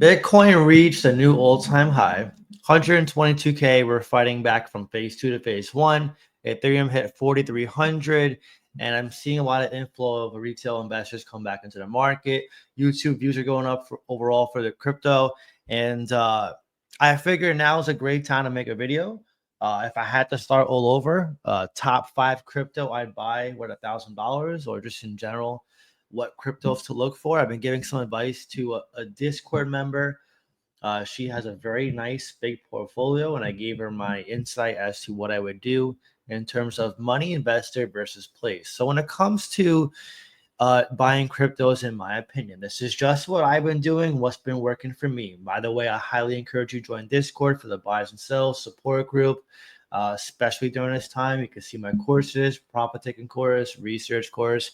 Bitcoin reached a new all-time high, 122K. We're fighting back from phase two to phase one. Ethereum hit 4,300, and I'm seeing a lot of inflow of retail investors come back into the market. YouTube views are going up overall for the crypto, and I figure now is a great time to make a video. If I had to start all over, top 5 crypto I'd buy with $1,000, or just in general what cryptos to look for. I've been giving some advice to a Discord member. She has a very nice big portfolio, and I gave her my insight as to what I would do in terms of money investor versus place. So when it comes to buying cryptos, in my opinion, this is just what I've been doing, what's been working for me. By the way, I highly encourage you to join Discord for the buys and sells support group. Especially during this time, you can see my courses, profit taking course, research course,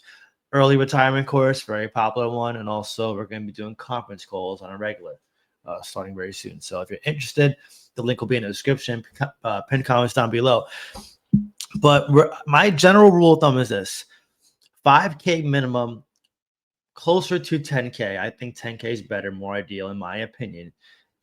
early retirement course, very popular one. And also we're going to be doing conference calls on a regular starting very soon. So if you're interested, the link will be in the description, pinned comments down below. But my general rule of thumb is this: 5K minimum, closer to 10K. I think 10K is better, more ideal in my opinion,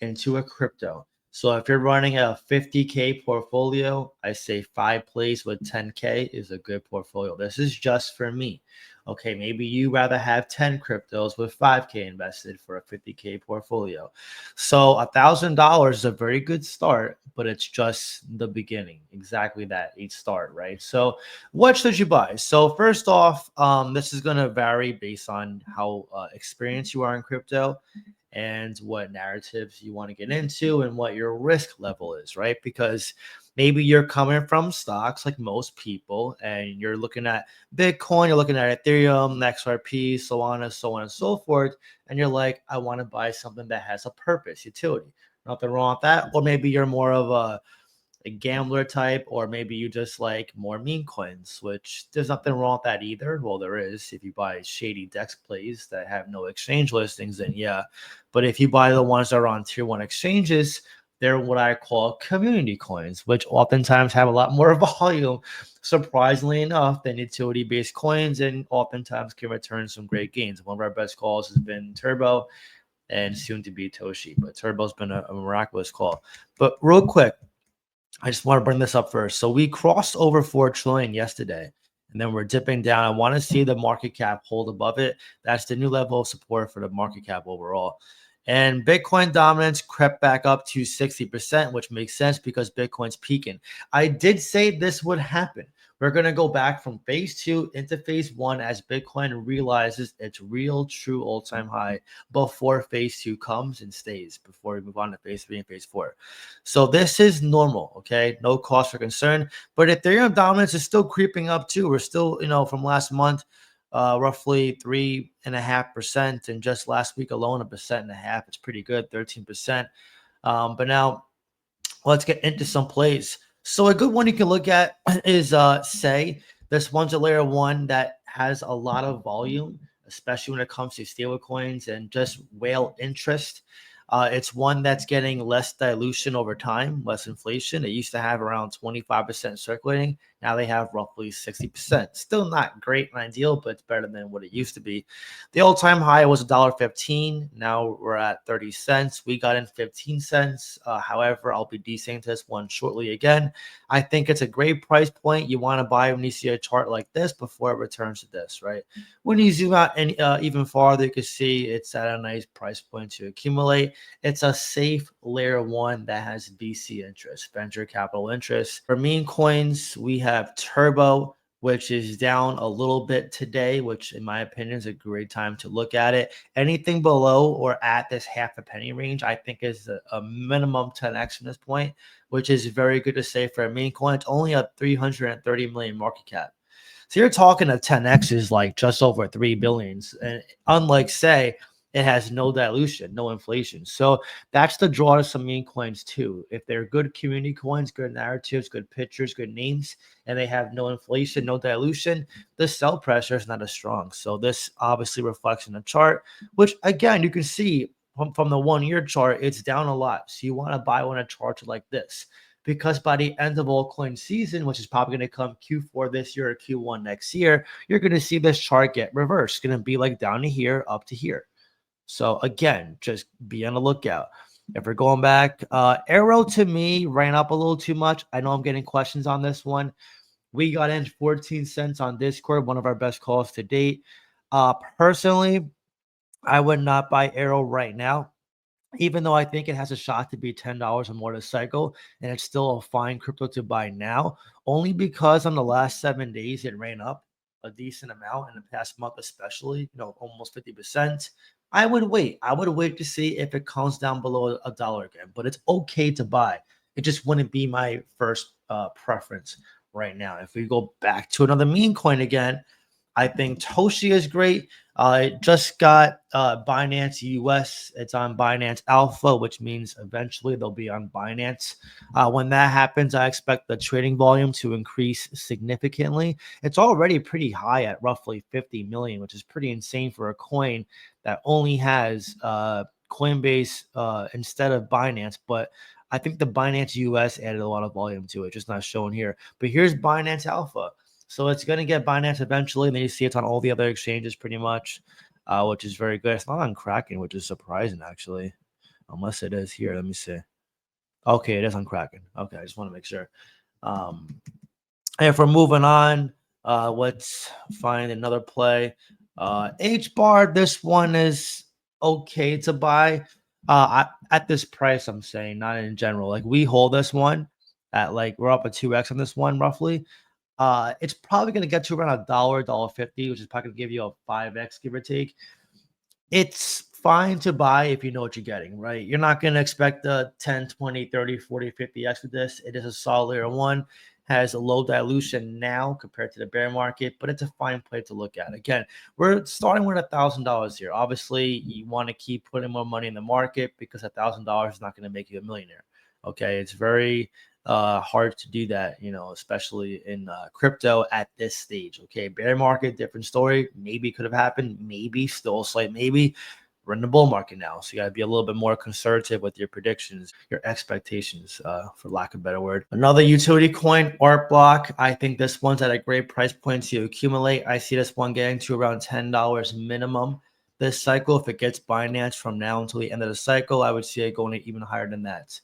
into a crypto. So if you're running a 50K portfolio, I say 5 plays with 10K is a good portfolio. This is just for me. Okay, maybe you rather have 10 cryptos with 5K invested for a 50K portfolio. So $1,000 is a very good start, but it's just the beginning. Exactly that, a start, right? So what should you buy? So first off, this is going to vary based on how experienced you are in crypto and what narratives you want to get into and what your risk level is, right? Because maybe you're coming from stocks like most people and you're looking at Bitcoin, you're looking at Ethereum, XRP, so on and so on and so forth. And you're like, I want to buy something that has a purpose, utility. Nothing wrong with that. Or maybe you're more of a gambler type, or maybe you just like more meme coins, which there's nothing wrong with that either. Well, there is if you buy shady DEX plays that have no exchange listings, then yeah. But if you buy the ones that are on tier 1 exchanges, they're what I call community coins, which oftentimes have a lot more volume, surprisingly enough, than utility-based coins, and oftentimes can return some great gains. One of our best calls has been Turbo and soon to be Toshi, but Turbo's been a miraculous call. But real quick, I just want to bring this up first. So we crossed over 4 trillion yesterday, and then we're dipping down. I want to see the market cap hold above it. That's the new level of support for the market cap overall. And Bitcoin dominance crept back up to 60%, which makes sense because Bitcoin's peaking. I did say this would happen. We're going to go back from phase 2 into phase 1 as Bitcoin realizes its real, true all-time high before phase 2 comes and stays, before we move on to phase 3 and phase 4. So this is normal, okay? No cause for concern. But Ethereum dominance is still creeping up too. We're still, from last month, roughly 3.5%, and just last week alone, 1.5%. It's pretty good, 13%. But now let's get into some plays. So a good one you can look at is say this one's a layer 1 that has a lot of volume, especially when it comes to stable coins and just whale interest. It's one that's getting less dilution over time, less inflation. It used to have around 25% circulating. Now they have roughly 60%. Still not great and ideal, but it's better than what it used to be. The all-time high was $1.15. Now we're at 30 cents. We got in 15 cents. However, I'll be desaying this one shortly again. I think it's a great price point. You want to buy when you see a chart like this before it returns to this, right? When you zoom out and even farther, you can see it's at a nice price point to accumulate. It's a safe layer 1 that has VC interest, venture capital interest. For meme coins, we have Turbo, which is down a little bit today, which in my opinion is a great time to look at it. Anything below or at this half a penny range, I think is a minimum 10x from this point, which is very good to say for a meme coin. It's only a 330 million market cap. So you're talking a 10x is like just over 3 billions. And unlike say, it has no dilution, no inflation. So that's the draw to some meme coins too. If they're good community coins, good narratives, good pictures, good names, and they have no inflation, no dilution, the sell pressure is not as strong. So this obviously reflects in the chart, which again, you can see from the 1-year chart, it's down a lot. So you want to buy on a chart like this, because by the end of altcoin season, which is probably going to come Q4 this year or Q1 next year, you're going to see this chart get reversed. It's going to be like down to here, up to here. So again, just be on the lookout. If we're going back, Arrow to me ran up a little too much. I know I'm getting questions on this one. We got in 14 cents on Discord, one of our best calls to date. Personally, I would not buy Arrow right now, even though I think it has a shot to be $10 or more this cycle, and it's still a fine crypto to buy now, only because on the last 7 days it ran up a decent amount in the past month, especially, almost 50%. I would wait. I would wait to see if it comes down below a dollar again, but it's okay to buy. It just wouldn't be my first preference right now. If we go back to another meme coin again, I think Toshi is great. It just got Binance US. It's on Binance Alpha, which means eventually they'll be on Binance. When that happens, I expect the trading volume to increase significantly. It's already pretty high at roughly 50 million, which is pretty insane for a coin that only has Coinbase instead of Binance. But I think the Binance US added a lot of volume to it, just not shown here. But here's Binance Alpha. So it's going to get Binance eventually, and then you see it's on all the other exchanges pretty much, which is very good. It's not on Kraken, which is surprising actually, unless it is here. Let me see. Okay, it is on Kraken. Okay, I just want to make sure. And if we're moving on, let's find another play. HBAR, this one is okay to buy. At this price, I'm saying, not in general. Like we hold this one at we're up at 2x on this one roughly. It's probably going to get to around $1.50, which is probably going to give you a 5x, give or take. It's fine to buy if you know what you're getting, right? You're not going to expect the 10, 20, 30, 40, 50x with this. It is a solid layer one, has a low dilution now compared to the bear market, but it's a fine play to look at. Again, we're starting with $1,000 here. Obviously, you want to keep putting more money in the market because $1,000 is not going to make you a millionaire. Okay, it's very hard to do that, especially in crypto at this stage. Okay, bear market, different story. Maybe could have happened, maybe still a slight maybe. We're in the bull market now, so you got to be a little bit more conservative with your predictions, your expectations, for lack of a better word. Another utility coin, Art Block. I think this one's at a great price point to accumulate. I see this one getting to around $10 minimum this cycle. If it gets Binance from now until the end of the cycle, I would see it going even higher than that.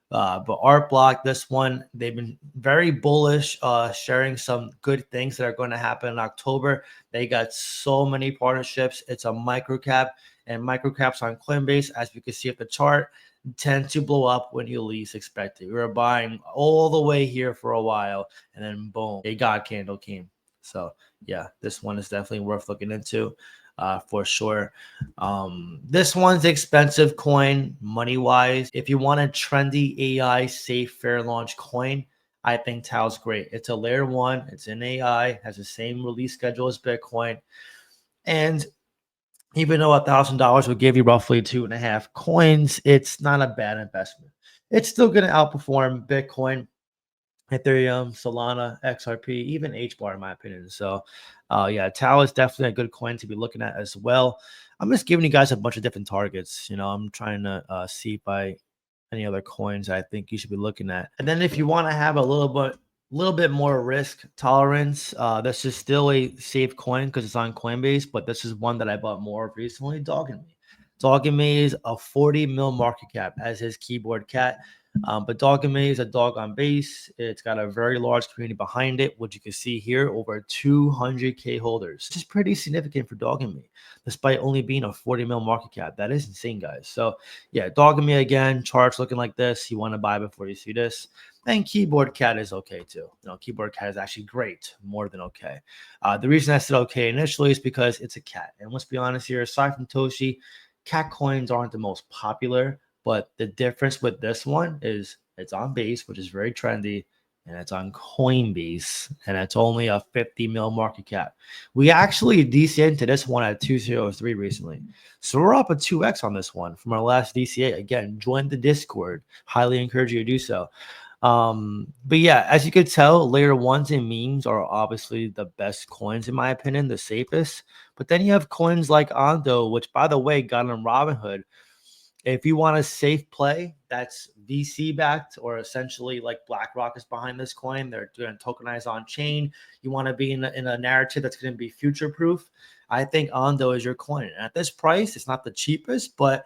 But Art Block, this one, they've been very bullish, sharing some good things that are going to happen in October. They got so many partnerships. It's a microcap, and microcaps on Coinbase, as you can see at the chart, tend to blow up when you least expect it. We were buying all the way here for a while, and then boom, a God candle came. So yeah, this one is definitely worth looking into. For sure. This one's expensive coin money wise. If you want a trendy AI safe fair launch coin, I think Tao's great. It's a layer one, it's in AI, has the same release schedule as Bitcoin. And even though $1,000 will give you roughly 2.5 coins, it's not a bad investment. It's still going to outperform Bitcoin, Ethereum, Solana, XRP, even HBAR, in my opinion. So, yeah, Tau is definitely a good coin to be looking at as well. I'm just giving you guys a bunch of different targets. I'm trying to see if any other coins I think you should be looking at. And then if you want to have a little bit more risk tolerance, this is still a safe coin because it's on Coinbase, but this is one that I bought more of recently. Dogging is a 40 mil market cap as his keyboard cat. But Doggame is a dog on base. It's got a very large community behind it, which you can see here, over 200K holders, which is pretty significant for Doggame, despite only being a 40 mil market cap. That is insane, guys. So yeah, Doggame again, charts looking like this. You want to buy before you see this. And Keyboard Cat is okay too. Keyboard Cat is actually great, more than okay. The reason I said okay initially is because it's a cat. And let's be honest here, aside from Toshi, cat coins aren't the most popular. But the difference with this one is it's on base, which is very trendy, and it's on Coinbase, and it's only a 50 mil market cap. We actually DCA into this one at 203 recently. So we're up at 2x on this one from our last DCA. Again, join the Discord. Highly encourage you to do so. But yeah, as you could tell, layer ones and memes are obviously the best coins, in my opinion, the safest. But then you have coins like Ondo, which, by the way, got on Robinhood. If you want a safe play that's VC backed, or essentially like BlackRock is behind this coin, they're going to tokenize on chain. You want to be in a narrative that's going to be future proof. I think Ondo is your coin. And at this price, it's not the cheapest, but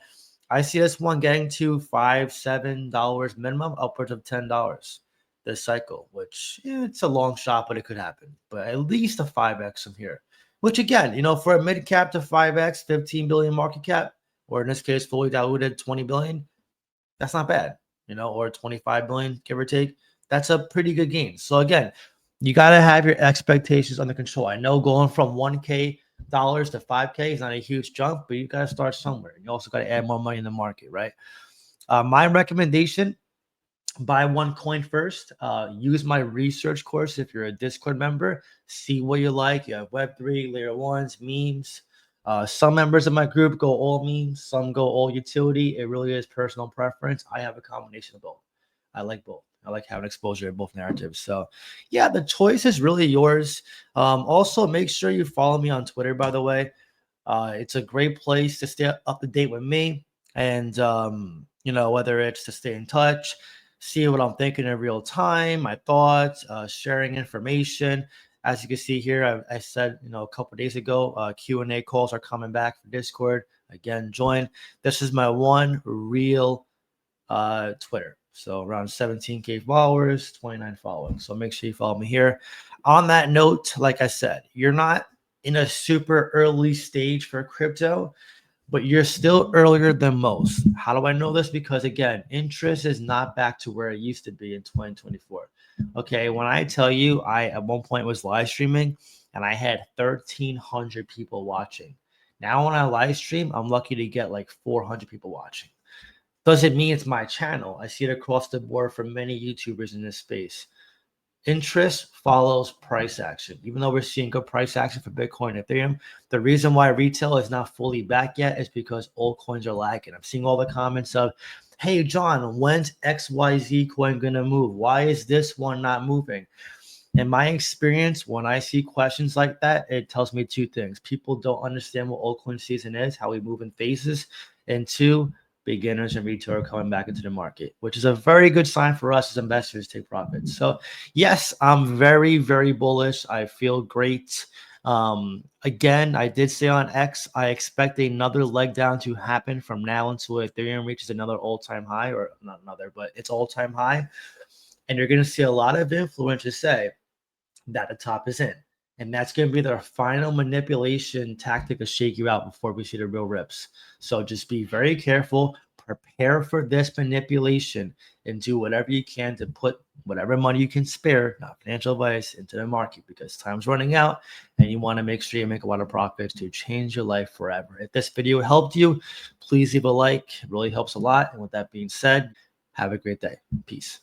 I see this one getting to $5-7 minimum, upwards of $10 this cycle, which it's a long shot, but it could happen. But at least a 5x from here, which again, for a mid cap to 5x, 15 billion market cap, or in this case, fully diluted 20 billion, that's not bad, or 25 billion, give or take. That's a pretty good gain. So again, you got to have your expectations under control. I know going from 1K dollars to 5K is not a huge jump, but you got to start somewhere. You also got to add more money in the market, right? My recommendation, buy one coin first. Use my research course if you're a Discord member. See what you like. You have Web3, layer 1s, memes. Some members of my group go all memes. Some go all utility. It really is personal preference. I have a combination of both. I like both. I like having exposure to both narratives. So, yeah, the choice is really yours. Also, make sure you follow me on Twitter, by the way. It's a great place to stay up to date with me. And, whether it's to stay in touch, see what I'm thinking in real time, my thoughts, sharing information. As you can see here, I said, a couple of days ago, Q&A calls are coming back for Discord. Again, join. This is my one real Twitter. So around 17K followers, 29 following. So make sure you follow me here. On that note, like I said, you're not in a super early stage for crypto, but you're still earlier than most. How do I know this? Because again, interest is not back to where it used to be in 2024. Okay, when I tell you I at one point was live streaming and I had 1,300 people watching. Now when I live stream, I'm lucky to get like 400 people watching. Doesn't mean it's my channel. I see it across the board for many YouTubers in this space. Interest follows price action. Even though we're seeing good price action for Bitcoin and Ethereum, the reason why retail is not fully back yet is because altcoins are lagging. I'm seeing all the comments of, hey, John, when's XYZ coin going to move? Why is this one not moving? In my experience, when I see questions like that, it tells me two things. People don't understand what altcoin season is, how we move in phases, and two, beginners and retail are coming back into the market, which is a very good sign for us as investors to take profits. So yes, I'm very, very bullish. I feel great. Again, I did say on X, I expect another leg down to happen from now until Ethereum reaches another all-time high, or not another, but it's all-time high. And you're going to see a lot of influencers say that the top is in. And that's going to be their final manipulation tactic to shake you out before we see the real rips. So just be very careful, prepare for this manipulation, and do whatever you can to put whatever money you can spare, not financial advice, into the market, because time's running out and you want to make sure you make a lot of profits to change your life forever. If this video helped you, please leave a like. It really helps a lot. And with that being said, have a great day. Peace.